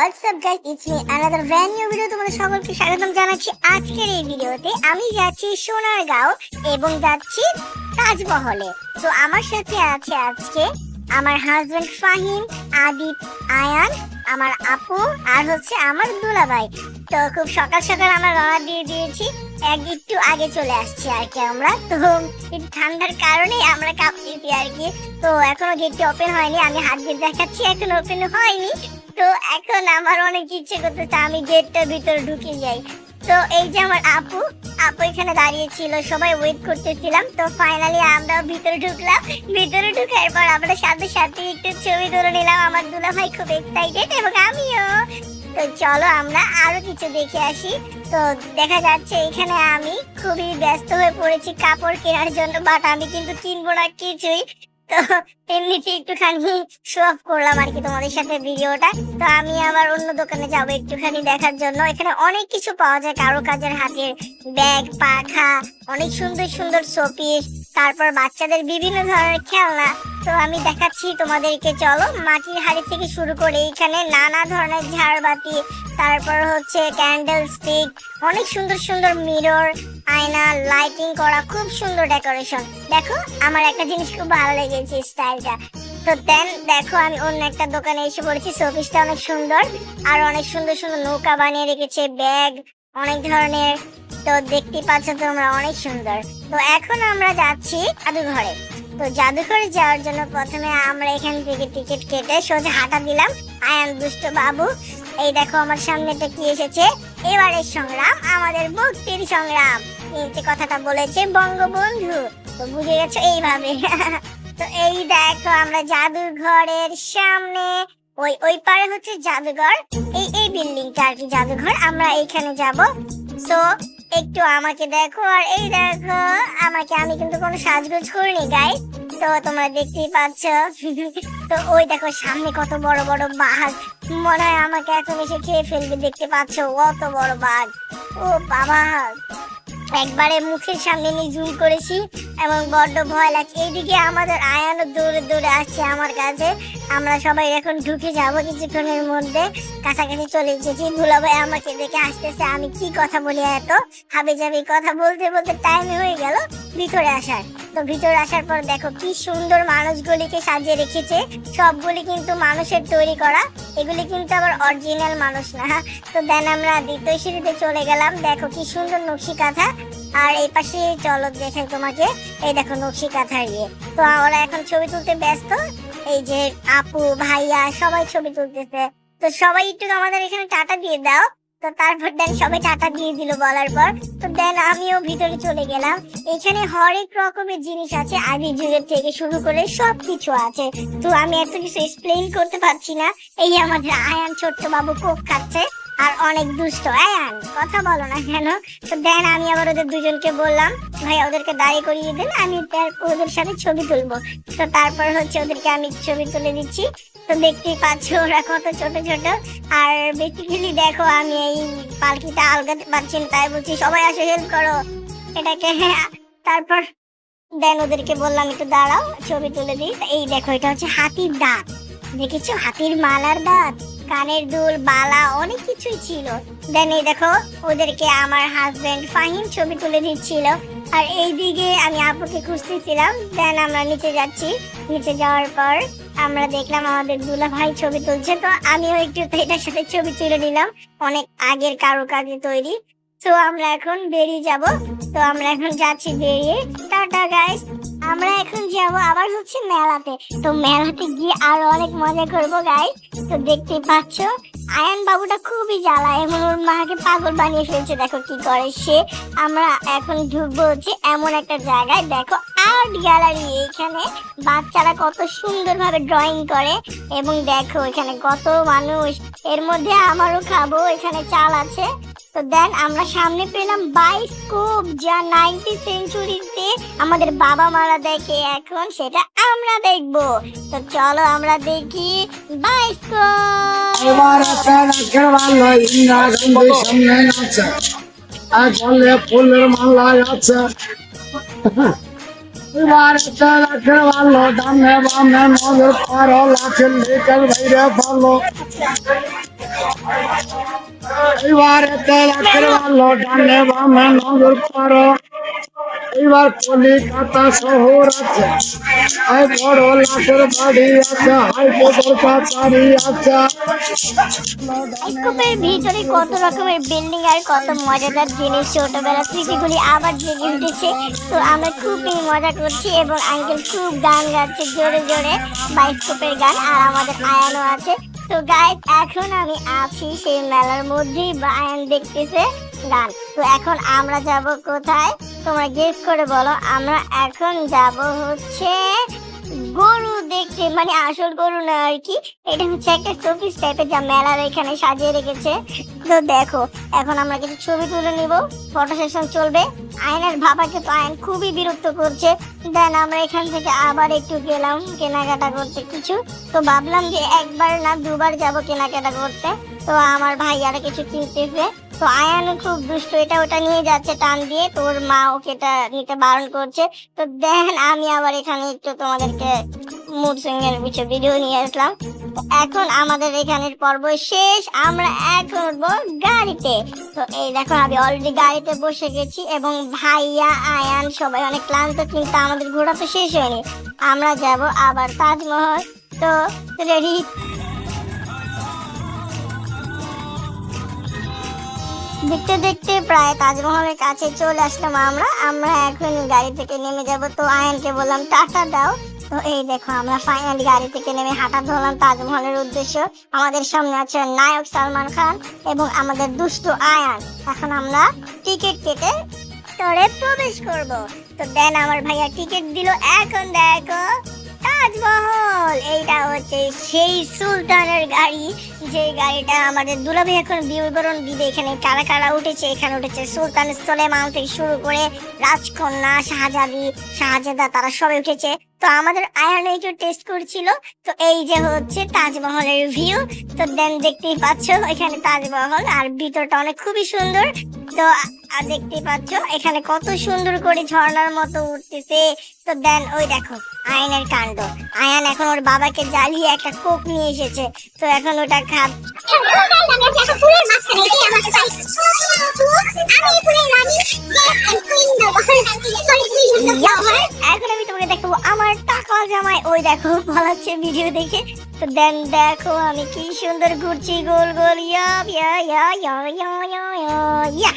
WhatsApp guys, it's me another brand new video. তোমাদের সকলকে স্বাগতম জানাচ্ছি আজকের এই ভিডিওতে। আমি যাচ্ছি সোনারগাঁও এবং যাচ্ছি তাজমহলে। তো আমার সাথে আছে আজকে আমার হাজবেন্ড ফাহিম, আদিপ, আয়ান, আমার আপু আর হচ্ছে আমার দুলাভাই। তো খুব সকাল সকাল আমরা রওনা দিয়ে দিয়েছি, একটু আগে চলে আসছি আর কি আমরা। তো একটু ঠান্ডার কারণে আমরা কাঁপতেছি আর কি। তো এখনো গেটটি ওপেন হয়নি, আমি হাত দিয়ে দেখাচ্ছি এখন ওপেন হয়নি। তো এখন আমার অনেক ইচ্ছে করতেছে আমি গেটটার ভিতরে ঢুকে যাই। তো এই যে আমার আপু এখানে দাঁড়িয়ে ছিল, সবাই ওয়েট করতেছিলাম। তো ফাইনালি আমরা ভিতরে ঢুকলাম। ভিতরে ঢুকার পর আমরা সাথে সাথে একটু ছবি তুলে নিলাম। আমার দুলাভাই খুব এক্সাইটেড এবং আমিও। তো চলো আমরা আরো কিছু দেখে আসি। তো দেখা যাচ্ছে এখানে আমি খুবই ব্যস্ত হয়ে পড়েছি কাপড় কেনার জন্য, বাট আমি কিন্তু কিনবো না কিছুই। তো এমনিতে একটুখানি শো অফ করলাম আর কি তোমাদের সাথে ভিডিওটা। তো আমি আবার অন্য দোকানে যাবো একটুখানি দেখার জন্য। এখানে অনেক কিছু পাওয়া যায়, কারুকাজের হাতের ব্যাগ, পাখা, অনেক সুন্দর সুন্দর শোপিস, তারপর বাচ্চাদের বিভিন্ন ধরনের খেলনা। তো আমি দেখাচ্ছি তোমাদেরকে, চলো। মাটির হাড়ি থেকে শুরু করে এখানে নানা ধরনের ঝাড়বাতি, তারপর হচ্ছে ক্যান্ডেল স্টিক, অনেক সুন্দর সুন্দর মিরর, আয়না, লাইটিং করা, খুব সুন্দর ডেকোরেশন। দেখো আমার একটা জিনিস খুব ভালো লেগেছে, স্টাইলটা। তো দেন দেখো আমি অন্য একটা দোকানে এসে পড়েছি, শোপিসটা অনেক সুন্দর আর অনেক সুন্দর সুন্দর নৌকা বানিয়ে রেখেছে, ব্যাগ অনেক ধরনের। তো দেখতে পাচ্ছ তোমরা, অনেক সুন্দর। তো এখন আমরা যাচ্ছি জাদুঘরে। তো জাদুঘরে যাওয়ার জন্য প্রথমে আমরা এখান থেকে টিকিট কেটে সোজা হাঁটা দিলাম। আয়ান দুষ্ট বাবু, এই দেখো আমার সামনেটা কি এসেছে, এবারের সংগ্রাম আমাদের মুক্তির সংগ্রাম, এই কথাটা বলেছে বঙ্গবন্ধু। তো বুঝে গেছো এইভাবে। তো এই দেখো আমরা জাদুঘরের সামনে, ওই পারে হচ্ছে জাদুঘর, এই বিল্ডিংটা আর কি জাদুঘর। আমরা এইখানে যাব। তো একটু আমাকে দেখো, আর এই দেখো আমাকে, আমি কিন্তু কোনো সাজগোজ করিনি গাইস। তো তোমরা দেখতেই পাচ্ছ। তো ওই দেখো সামনে কত বড় বড় বাঘ, মনে হয় আমাকে এখন এসে খেয়ে ফেলবে। দেখতে পাচ্ছ অত বড় বাঘ, ও বাবা, একবারে মুখের সামনে নিয়ে জুম করেছি এবং বড্ড ভয় লাগছে। এইদিকে আমাদের আয়ানও দৌড়ে দৌড়ে আসছে আমার কাছে। আমরা সবাই এখন ঢুকে যাবো কিছুক্ষণের মধ্যে, কাছাকাছি চলে এসেছি। দুলাভাই আমাকে দেখে আসতেছে, আমি কি কথা বলি, এত হাবে যাবে কথা বলতে বলতে টাইম হয়ে গেল ভিতরে আসার। তো ভিতরে আসার পর দেখো কি সুন্দর মানুষগুলিকে সাজিয়ে রেখেছে, সবগুলি কিন্তু মানুষের তৈরি করা, এগুলি কিন্তু আবার অরিজিনাল মানুষ না। তো দেন আমরা দ্বিতীয় সিঁড়িতে চলে গেলাম। দেখো কি সুন্দর নকশি কাঁথা, আর এই পাশে চলো দেখাই তোমাকে, এই দেখো নকশি কাঁথার ইয়ে। তো ওরা এখন ছবি তুলতে ব্যস্ত, এই যে আপু ভাইয়া সবাই ছবি তুলতেছে। তো সবাই একটু আমাদের এখানে টাটা দিয়ে দাও। তো তারপর দেন সবাই টাটা দিয়ে দিল বলার পর। তো দেন আমিও ভিতরে চলে গেলাম। এখানে হরেক রকমের জিনিস আছে, আদি যুগের থেকে শুরু করে সবকিছু আছে। তো আমি এত কিছু এক্সপ্লেইন করতে পারছি না। এই আমাদের আয়ান ছোট্ট বাবু কোক খাচ্ছে আর অনেক দুষ্ট। আয়ান কথা বলো না কেন? তো দেন আমি আবার ওদের দুজনকে বললাম, ভাই ওদেরকে দাঁড়িয়ে করিয়ে দেন, আমি ওদের সাথে ছবি তুলবো। তো তারপর হচ্ছে ওদেরকে আমি ছবি তুলে দিচ্ছি। তো দেখতেই পাচ্ছ ওরা কত ছোট ছোট। আর বেসিক্যালি দেখো আমি এই পালকিটা আলগাতে পারছি না, তাই বলছি সবাই আসে হেল্প করো এটাকে। তারপর দেন ওদেরকে বললাম একটু দাঁড়াও ছবি তুলে দিই। এই দেখো এটা হচ্ছে হাতির দাঁত, দেখেছো হাতির মালার দাঁত, কানের দুল, বালা, অনেক কিছুই ছিল। দেন এই দেখো ওদেরকে আমার হাজবেন্ড ফাহিম ছবি তুলে দিচ্ছিল। আর এইদিকে আমি আপুকে খুঁজতেছিলাম। দেন আমরা নিচে যাচ্ছি, নিচে যাওয়ার পর আমরা দেখলাম আমাদের দুলাভাই ছবি তুলছে। তো আমিও একটু এটার সাথে ছবি তুলে নিলাম, অনেক আগের কারুকাজে তৈরি। তো আমরা এখন বেরিয়ে যাব। তো আমরা এখন যাচ্ছি বেরিয়ে, টাটা গাইস। আমরা এখন যাব আবার হচ্ছে মেলাতে। তো মেলাতে গিয়ে আরো অনেক মজা করবো গাইস। তো দেখতেই পাচ্ছ আয়ান বাবুটা খুবই জ্বালায় এবং ওর মাকে পাগল বানিয়ে ফেলছে, দেখো কি করে সে। আমরা এখন ঢুকবো হচ্ছে এমন একটা জায়গায়, দেখো আর্ট গ্যালারি। এখানে বাচ্চারা কত সুন্দর ভাবে ড্রয়িং করে এবং দেখো এখানে কত মানুষ, এর মধ্যে আমারও খাবো, এখানে চাল আছে। তো দেন আমরা সামনে পেলাম বায়োস্কোপ, যা 90 সেঞ্চুরিতে আমাদের বাবা মারা দেখে, এখন সেটা আমরা দেখবো। তো চলো আমরা দেখি বায়োস্কোপ। ফুলের মালা আছে, ভালো দামে বামে নজর পারো লাখের লিটার বাইরে ভালো। এইবার একটা লাখের ভালো ডানে বামে নজর করো। এইবার কলিকাতা শহর আছে, এই বড় লাখের বাড়ি আছে, হাইকোর্টের কাছারি আছে। স্কোপের ভিতরে কত রকমের বিল্ডিং আর কত মজাদার জিনিস, ছোটবেলার স্মৃতিগুলি আবার জেগে উঠেছে। তো আমরা খুবই মজা করছি এবং আঙ্কেল খুব গান গাচ্ছে জোরে জোরে, বায়োস্কোপের গান, আর আমাদের আয়ানও আছে। তো গাইস, এখন আমি আছি সেই মেলার মধ্যেই, আয়ান দেখতেছে গান। তো এখন আমরা যাব কোথায় তোমরা গেস করে বলো। আমরা এখন যাব হচ্ছে গরু দেখতে, মানে আসল গরু না আর কি, এটা হচ্ছে একটা শোপিস টাইপের যা মেলার এখানে সাজিয়ে রেখেছে। তো দেখো এখন আমরা কিছু ছবি তুলে নিব, ফটো সেশন চলবে। আয়নার বাবাকে তো আয়ন খুবই বিরক্ত করছে। দেন আমরা এখান থেকে আবার একটু গেলাম কেনাকাটা করতে কিছু। তো ভাবলাম যে একবার না দুবার যাব কেনাকাটা করতে। তো আমার ভাই আর কিছু কিনতেছে। তো আয়ান খুব দুষ্ট, এটা ওটা নিয়ে যাচ্ছে টান দিয়ে, তোর মা ওকে এটা নিতে বারণ করছে। তো দেখেন আমি আবার এখানে একটু তোমাদেরকে মুড সুইংয়ের কিছু ভিডিও নিয়ে আসলাম। এখন আমাদের এখানের পর্ব শেষ, আমরা এখন উঠবো গাড়িতে। তো এই দেখো আমি অলরেডি গাড়িতে বসে গেছি এবং ভাইয়া আয়ান সবাই অনেক ক্লান্ত, কিন্তু আমাদের ঘোরা তো শেষ হয়নি, আমরা যাব আবার তাজমহল। তো রেডি? দেখতে দেখতে প্রায় তাজমহলের কাছে চলে আসলাম আমরা এখন গাড়ি থেকে নেমে যাব। তো আয়ানকে বললাম টাটা দাও। তো এই দেখো আমরা ফাইনালি গাড়ি থেকে নেমে হাঁটা ধরলাম তাজমহলের উদ্দেশ্য। আমাদের সামনে আছে নায়ক সালমান খান এবং আমাদের দুষ্ট আয়ান। এখন আমরা টিকিট কেটে ভিতরে প্রবেশ করব। তো দেন আমার ভাইয়া টিকিট দিল। এখন দেখো তাজমহল, এইটা হচ্ছে সেই সুলতানের গাড়ি, যে গাড়িটা আমাদের দুলাভাই এখন বিবরণ দিবে। এখানে কারা কারা উঠেছে, এখানে উঠেছে সুলতান সুলেমান থেকে শুরু করে রাজকন্যা শাহজাদা, তারা সবাই উঠেছে। তো আমাদের আয়ান একটু টেস্ট করছিল। তো এই যে হচ্ছে তাজমহলের ভিউ। তো দেন দেখতেই পাচ্ছ এখানে তাজমহল, আর ভিতরটা অনেক খুবই সুন্দর। তো দেখতেই পাচ্ছ এখানে কত সুন্দর করে ঝর্ণার মতো উঠতেছে। তো দেন ওই দেখো আয়নের কাণ্ড, আয়ান এখন ওর বাবাকে জ্বালিয়ে একটা কোক নিয়ে এসেছে। তো এখন ওটা এখন আমি তোমাকে দেখাবো আমার টাকা জামাই, ওই দেখো পালাচ্ছে ভিডিও দেখে। তো দেন দেখো আমি কি সুন্দর ঘুরছি গোল গোল, ইয়া ইয়া ইয়া ইয়া ইয়া ইয়া ইয়া।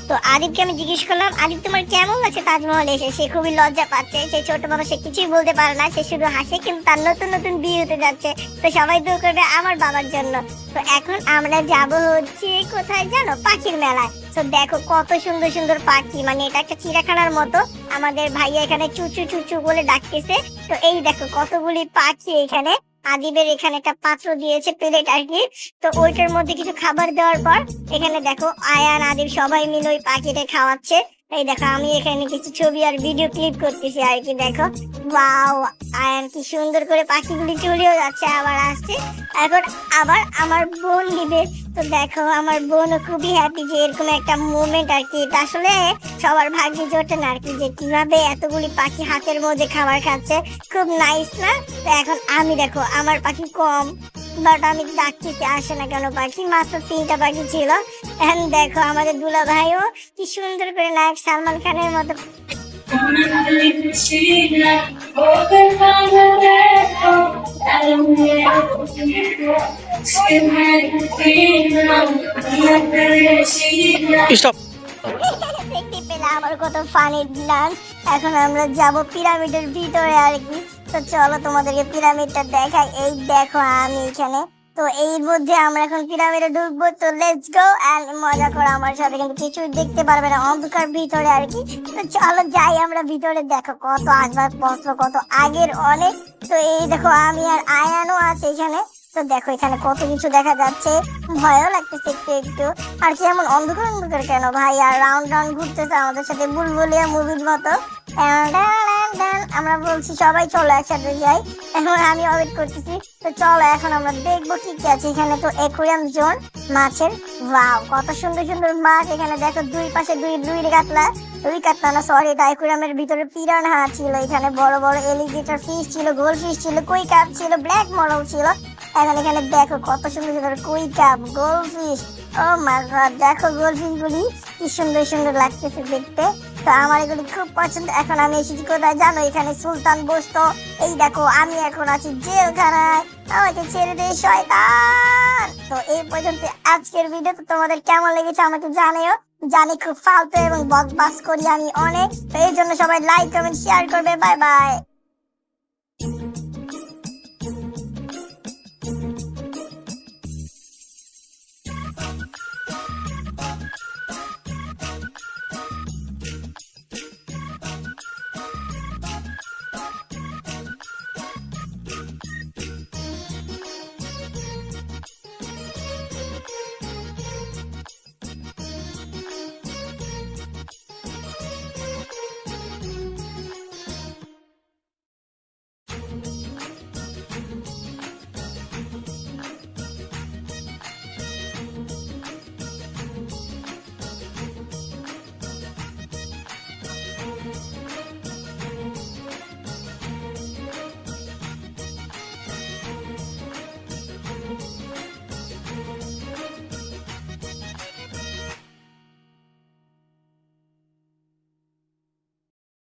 তো আদিবকে আমি জিজ্ঞেস করলাম, আদিব তোমার কেমন লাগছে তাজমহল এসে? সে খুবই লজ্জা পাচ্ছে, সে ছোট মানুষ, সে কিছুই বলতে পারে না, সে শুধু হাসে, কিন্তু তার নতুন নতুন বিয়ে হতে যাচ্ছে। তো সবাই দোয়া করবে আমার বাবার জন্য। তো এখন আমরা যাব হচ্ছে কোথায় জানো? পাখির মেলায়। তো দেখো কত সুন্দর সুন্দর পাখি, মানে এটা একটা চিড়িয়াখানার মতো। আমাদের ভাইয়া এখানে চুচু চুচু বলে ডাকতেছে। তো এই দেখো কতগুলি পাখি এখানে। আদিবের এখানে একটা পাত্র দিয়েছে, প্লেট আর কি। তো ওইটার মধ্যে কিছু খাবার দেওয়ার পর এখানে দেখো আয়ান আদিব সবাই মিলে ওই পাখিটা খাওয়াচ্ছে। এই দেখো আমি এখানে কিছু ছবি আর ভিডিও ক্লিপ করতেছি আর কি। দেখো ওয়াও, আয়ান কি সুন্দর করে পাখিগুলি চলেও যাচ্ছে আবার আসছে। এখন আবার আমার বোন নিবে। তো দেখো আমার বোনও খুবই হ্যাপি যে এরকম একটা মুভমেন্ট আর কি। এটা আসলে সবার ভাগ্যে জোটে না আর কি, যে কিভাবে এতগুলি পাখি হাতের মধ্যে খাবার খাচ্ছে, খুব নাইস না? তো এখন আমি দেখো আমার পাখি কম, বাট আমি ডাকতে আসে না কেন, পাখি মাত্র 3টা পাখি ছিল। এখন দেখো আমাদের দুলা ভাইও কি সুন্দর করে নায়ক সালমান খানের মতো দেখতে পেলে আমার কত ফানি ডান্স। এখন আমরা যাব পিরামিডের ভিতরে আর কি। তো চলো তোমাদেরকে পিরামিডটা দেখাই। এই দেখো আমি এখানে। তো এই মধ্যে আমরা এখন পিরামিডে ঢুকবো। তো লেটস গো এন্ড মজা করো আমার সাথে, কিন্তু কিছুই দেখতে পারবে না অন্ধকার ভিতরে আর কি। তো চলো যাই আমরা ভিতরে। দেখো কত আসবাবপত্র, কত আগের অনেক। তো এই দেখো আমি আর আয়ানও আছে এখানে। তো দেখো এখানে কত কিছু দেখা যাচ্ছে, ভয়ও লাগতেছে একটু একটু। আর কি এমন অন্ধকার অন্ধকার কেন ভাই? আর রাউন্ড রাউন্ড ঘুরতেছে আমাদের সাথে বুলবুলিয়া মুভির মতো। আমরা বলছি সবাই চলো একসাথে যাই। এখন আমি ওয়েট করতেছি। তো চলো এখন আমরা দেখবো কি কি আছে এখানে। তো অ্যাকুয়ারিয়াম জোন, মাছের, ওয়াও কত সুন্দর সুন্দর মাছ এখানে। দেখো দুই পাশে দুই কাতলা না সরি, এটা অ্যাকুয়ারিয়ামের ভিতরে পিরানহা ছিল। এখানে বড় বড় এলিগেটর ফিশ ছিল, গোল্ড ফিশ ছিল, কই কাপ ছিল, ব্ল্যাক মডেল ছিল। এখন এখানে দেখো কত সুন্দর সুন্দর কই কাপ, গোলফিশ। ও মাই গড, দেখো গোলফিশ গুলি কি সুন্দর সুন্দর লাগতেছে দেখতে। তো আমার এগুলি খুব পছন্দ। এখন আমি এসেছি কোথায় জানো? এখানে সুলতান বসতো। এই দেখো আমি এখন আছি জেলখানায়, আমাকে ছেড়ে দে শয়তান। তো এই পর্যন্ত আজকের ভিডিও। তো তোমাদের কেমন লেগেছে আমাকে জানিও। জানি খুব ফালতু এবং বকবাস করি আমি অনেক, তো এই জন্য সবাই লাইক কমেন্ট শেয়ার করবে। Bye bye.